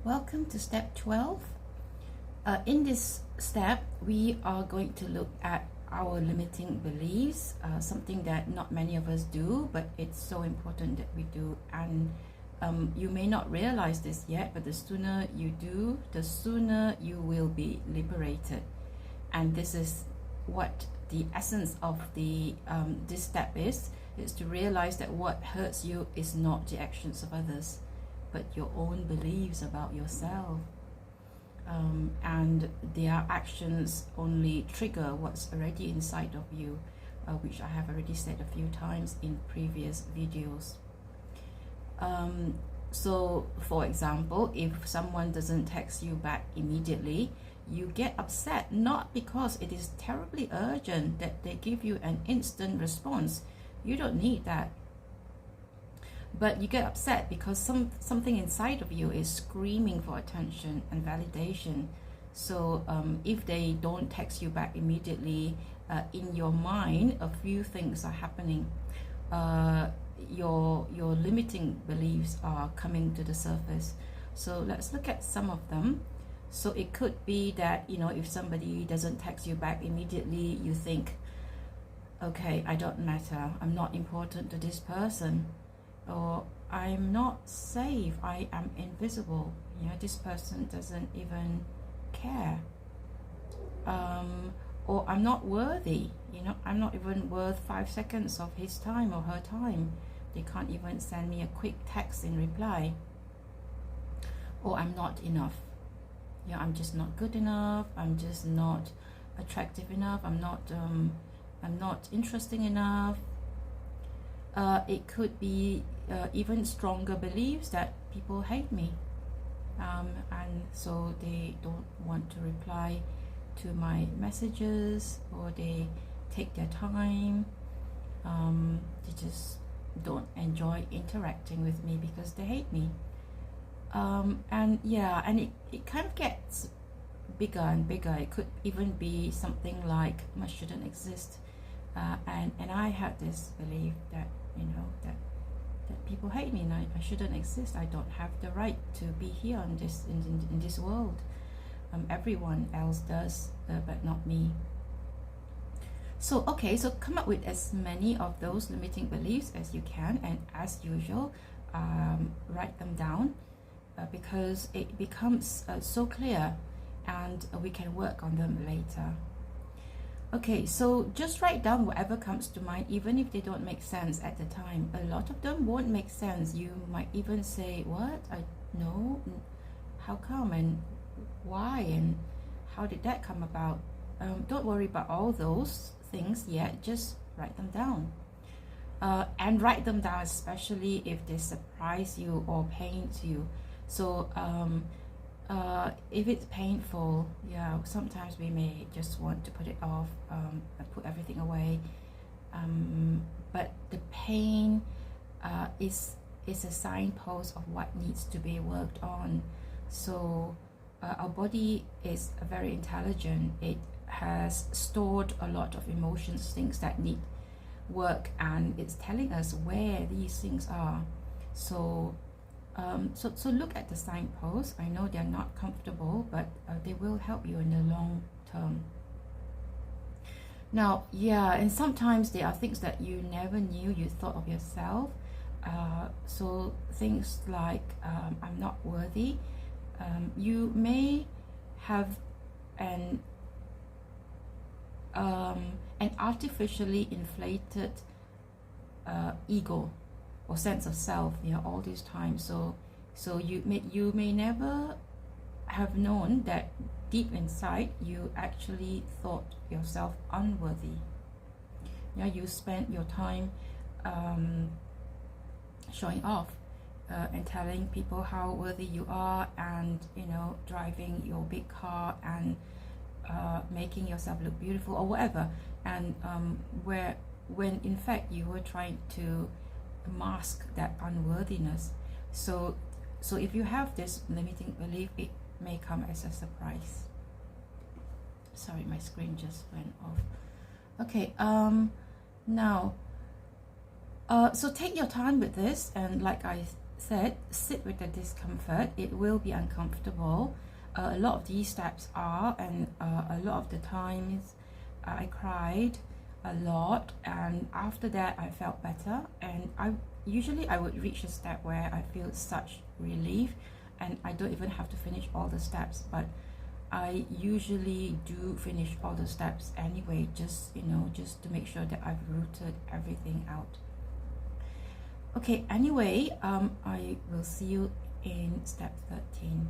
Welcome to step 12. In this step, we are going to look at our limiting beliefs, something that not many of us do, but it's so important that we do. And you may not realize this yet, but the sooner you do, the sooner you will be liberated. And this is what the essence of this step is to realize that what hurts you is not the actions of others, but your own beliefs about yourself. And their actions only trigger what's already inside of you, which I have already said a few times in previous videos. So for example, if someone doesn't text you back immediately, you get upset, not because it is terribly urgent that they give you an instant response. You don't need that. But you get upset because something inside of you is screaming for attention and validation. So if they don't text you back immediately, in your mind, a few things are happening. Your limiting beliefs are coming to the surface. So let's look at some of them. So it could be that, if somebody doesn't text you back immediately, you think, okay, I don't matter. I'm not important to this person. Or I'm not safe, I am invisible, this person doesn't even care. Or I'm not worthy, I'm not even worth 5 seconds of his time or her time. They can't even send me a quick text in reply. Or I'm not enough. I'm just not good enough, I'm just not attractive enough, I'm not interesting enough. It could be even stronger beliefs that people hate me, and so they don't want to reply to my messages, or they take their time. They just don't enjoy interacting with me because they hate me. And it kind of gets bigger and bigger. It could even be something like I shouldn't exist. And I had this belief that that people hate me and I shouldn't exist. I don't have the right to be here in this world. Everyone else does, but not me. So come up with as many of those limiting beliefs as you can, and as usual, write them down, because it becomes so clear, and we can work on them later. Okay, so just write down whatever comes to mind, even if they don't make sense at the time. A lot of them won't make sense. You might even say, what? No, how come, and why, and how did that come about? Don't worry about all those things yet, just write them down. And write them down especially if they surprise you or pain you. So if it's painful, sometimes we may just want to put it off, and put everything away. But the pain is a signpost of what needs to be worked on. So our body is very intelligent. It has stored a lot of emotions, things that need work, and it's telling us where these things are. So look at the signposts. I know they're not comfortable, but they will help you in the long term. Now, and sometimes there are things that you never knew you thought of yourself. So things like I'm not worthy. You may have an artificially inflated ego or sense of self, all this time. So you may never have known that deep inside you actually thought yourself unworthy. You spent your time showing off and telling people how worthy you are, and driving your big car and making yourself look beautiful or whatever, and when in fact you were trying to mask that unworthiness. So if you have this limiting belief, it may come as a surprise. Sorry, my screen just went off. Okay, now so take your time with this, and like I said, sit with the discomfort. It will be uncomfortable. A lot of these steps are, and a lot of the times I cried a lot, and after that I felt better. And I would reach a step where I feel such relief, and I don't even have to finish all the steps, but I usually do finish all the steps anyway, just just to make sure that I've rooted everything out. Okay, anyway, I will see you in step 13.